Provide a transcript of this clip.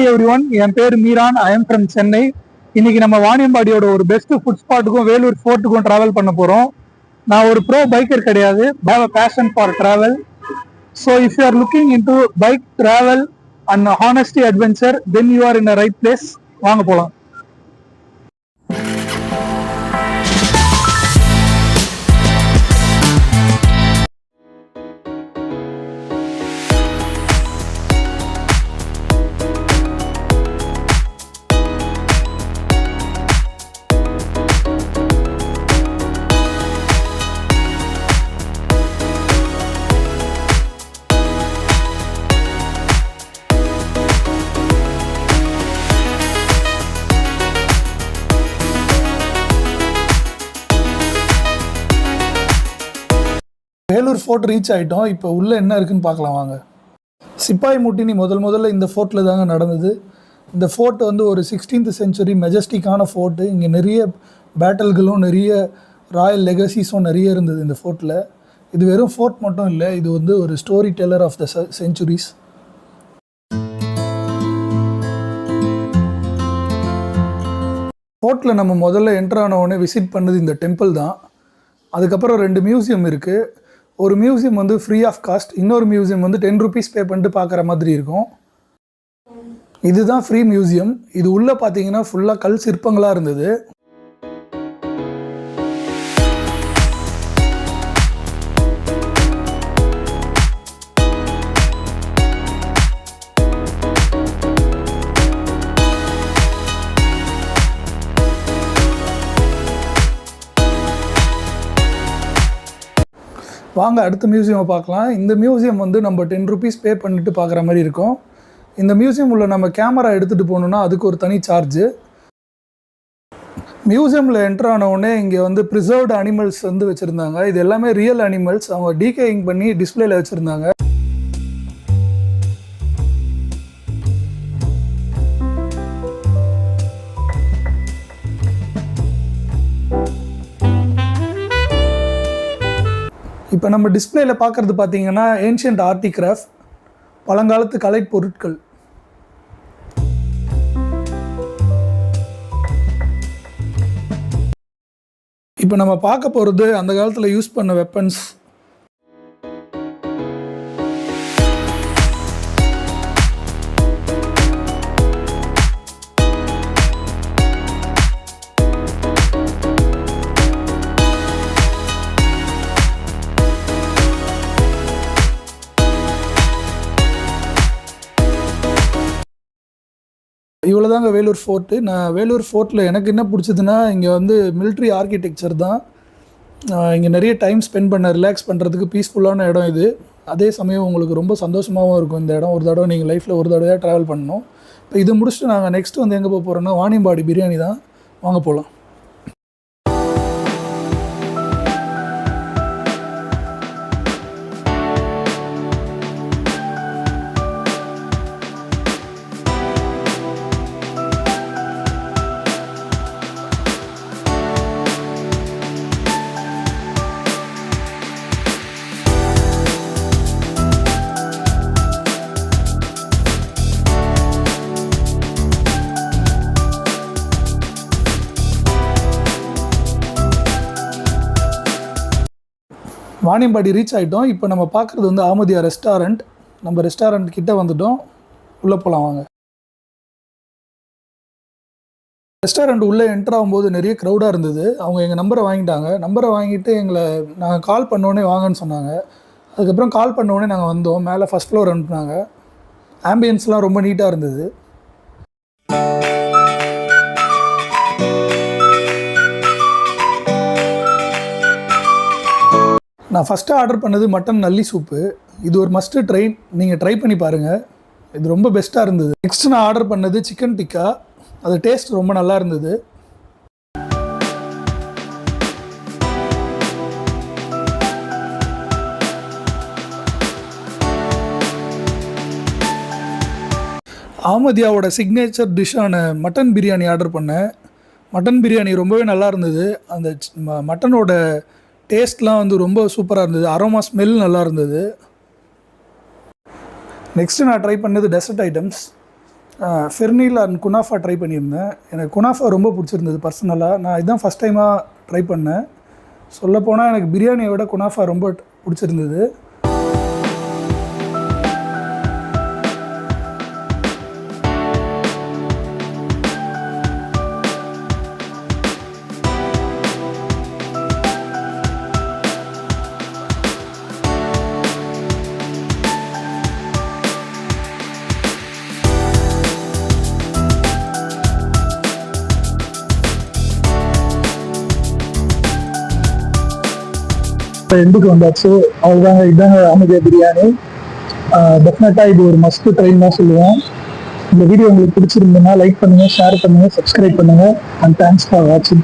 Everyone, என் பேர் Meeran. I am from Chennai. இன்னைக்கு நம்ம வாணியம்பாடியோட ஒரு பெஸ்ட் ஃபுட் ஸ்பாட்டுக்கும் வேலூர் ஃபோர்ட்டுக்கும் டிராவல் பண்ண போறோம். நான் ஒரு ப்ரோ பைக்கர் கிடையாது, have a passion for travel. So if you are looking in to bike travel and honesty adventure, then you are in a right place. வாங்க போகலாம். வேலூர் ஃபோர்ட் ரீச் ஆகிட்டோம். இப்போ உள்ளே என்ன இருக்குன்னு பார்க்கலாம் வாங்க. சிப்பாய் முட்டினி முதல்ல இந்த ஃபோர்ட்டில் தாங்க நடந்தது. இந்த ஃபோர்ட் வந்து ஒரு 16th செஞ்சுரி மெஜஸ்டிக்கான ஃபோர்ட்டு. இங்கே நிறைய பேட்டல்களும் நிறைய ராயல் லெகசிஸும் நிறைய இருந்தது இந்த ஃபோர்ட்டில். இது வெறும் ஃபோர்ட் மட்டும் இல்லை, இது வந்து ஒரு story teller of the centuries. ஃபோர்ட்டில் நம்ம முதல்ல என்ட்ரு ஆனவுடனே விசிட் பண்ணது இந்த டெம்பிள் தான். அதுக்கப்புறம் 2 மியூசியம் இருக்குது. ஒரு மியூசியம் வந்து ஃப்ரீ ஆஃப் காஸ்ட், இன்னொரு மியூசியம் வந்து 10 rupees பே பண்ணிட்டு பார்க்குற மாதிரி இருக்கும். இதுதான் ஃப்ரீ மியூசியம். இது உள்ளே பார்த்தீங்கன்னா ஃபுல்லாக கல் சிற்பங்களாக இருந்தது. வாங்க அடுத்த மியூசியமை பார்க்கலாம். இந்த மியூசியம் வந்து நம்ம 10 rupees பே பண்ணிட்டு பார்க்குற மாதிரி இருக்கும். இந்த மியூசியம் உள்ள நம்ம கேமரா எடுத்துகிட்டு போகணுன்னா அதுக்கு ஒரு தனி சார்ஜு. மியூசியமில் என்ட்ரு ஆனவுடனே இங்கே வந்து ப்ரிசர்வ்டு அனிமல்ஸ் வந்து வச்சுருந்தாங்க. இது எல்லாமே ரியல் அனிமல்ஸ். அவங்க டீகேயிங் பண்ணி டிஸ்பிளேல வச்சுருந்தாங்க. இப்போ நம்ம டிஸ்பிளேல பார்க்குறது பார்த்தீங்கன்னா ஏன்ஷியன்ட் ஆர்டிகிராஃப்ட், பழங்காலத்து கலை பொருட்கள். இப்போ நம்ம பார்க்க போகிறது அந்த காலத்தில் யூஸ் பண்ண வெப்பன்ஸ். இவ்வளோதாங்க வேலூர் ஃபோர்ட்டு. நான் வேலூர் ஃபோர்ட்டில் எனக்கு என்ன பிடிச்சதுன்னா, இங்கே வந்து மிலிட்ரி ஆர்கிடெக்சர் தான். இங்கே நிறைய டைம் ஸ்பெண்ட் பண்ண, ரிலாக்ஸ் பண்ணுறதுக்கு பீஸ்ஃபுல்லான இடம் இது. அதே சமயம் உங்களுக்கு ரொம்ப சந்தோஷமாகவும் இருக்கும் இந்த இடம். ஒரு தடவை நீங்கள் லைஃப்பில் ஒரு தடவையாக ட்ராவல் பண்ணணும். இப்போ இது முடிச்சுட்டு நாங்கள் நெக்ஸ்ட்டு வந்து எங்கே போக போகிறோன்னா வாணியம்பாடி பிரியாணி தான். வாங்க போகலாம். வாணியம்பாடி ரீச் ஆகிட்டோம். இப்போ நம்ம பார்க்குறது வந்து ஆமதியா ரெஸ்டாரண்ட். நம்ம ரெஸ்டாரண்ட் கிட்டே வந்துட்டோம். உள்ளே போகலாம் வாங்க. ரெஸ்டாரண்ட் உள்ளே என்ட்ரு ஆகும்போது நிறைய க்ரௌடாக இருந்தது. அவங்க எங்கள் நம்பரை வாங்கிட்டாங்க. நம்பரை வாங்கிட்டு நாங்கள் கால் பண்ணோடனே வாங்கன்னு சொன்னாங்க. அதுக்கப்புறம் கால் பண்ணோடனே நாங்கள் வந்தோம். மேலே ஃபஸ்ட் ஃப்ளோர் அனுப்புனாங்க. ஆம்பியன்ஸ்லாம் ரொம்ப நீட்டாக இருந்தது. நான் ஃபஸ்ட்டு ஆர்டர் பண்ணது மட்டன் நல்லி சூப்பு. இது ஒரு மஸ்ட்டு ட்ரை, நீங்கள் ட்ரை பண்ணி பாருங்கள். இது ரொம்ப பெஸ்ட்டாக இருந்தது. நெக்ஸ்ட்டு நான் ஆர்டர் பண்ணது சிக்கன் டிக்கா. அது டேஸ்ட் ரொம்ப நல்லா இருந்தது. ஆமதியாவோட சிக்னேச்சர் டிஷ்ஷான மட்டன் பிரியாணி ஆர்டர் பண்ணேன். மட்டன் பிரியாணி ரொம்பவே நல்லா இருந்தது. அந்த மட்டனோட டேஸ்ட்லாம் வந்து ரொம்ப சூப்பராக இருந்தது. அரோமா ஸ்மெல் நல்லா இருந்தது. நெக்ஸ்ட்டு நான் ட்ரை பண்ணது டெசர்ட் ஐட்டம்ஸ். ஃபெர்னில் அண்ட் குனாஃபா ட்ரை பண்ணியிருந்தேன். எனக்கு குனாஃபா ரொம்ப பிடிச்சிருந்தது பர்சனலாக. நான் இதுதான் ஃபஸ்ட் டைமாக ட்ரை பண்ணேன். சொல்லப்போனால் எனக்கு பிரியாணியை விட குனாஃபா ரொம்ப பிடிச்சிருந்தது. எண்டுக்கு வந்தாச்சு. அவ்வளோதாங்க, இதாங்க அஹமதியா பிரியாணி. டெஃபினட்டாக இது ஒரு மஸ்ட் ட்ரைன் தான் சொல்லுவேன். இந்த வீடியோ உங்களுக்கு பிடிச்சிருந்ததுன்னா லைக் பண்ணுங்கள், ஷேர் பண்ணுங்கள், சப்ஸ்கிரைப் பண்ணுங்கள். அண்ட் தேங்க்ஸ் ஃபார் வாட்சிங்.